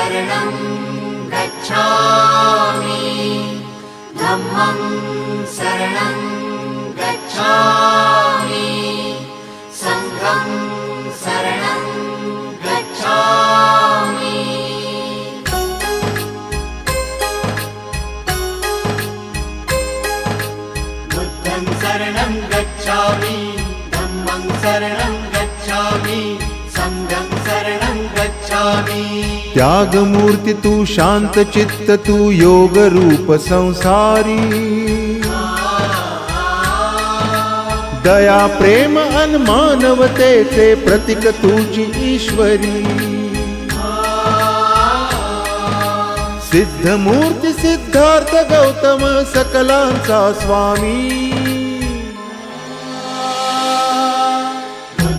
शरणं गच्छामि धम्मं शरणं गच्छामि संघं शरणं गच्छामि बुद्धं शरणं गच्छामि धम्मं शरणं गच्छामि संघं शरणं गच्छामि। त्यागमूर्ती तू शांत चित्त तू योग रूप संसारी दया प्रेम अन मानवतेचे प्रतीक तुझी ईश्वरी सिद्धमूर्ती सिद्धार्थ गौतम सकलांचा स्वामी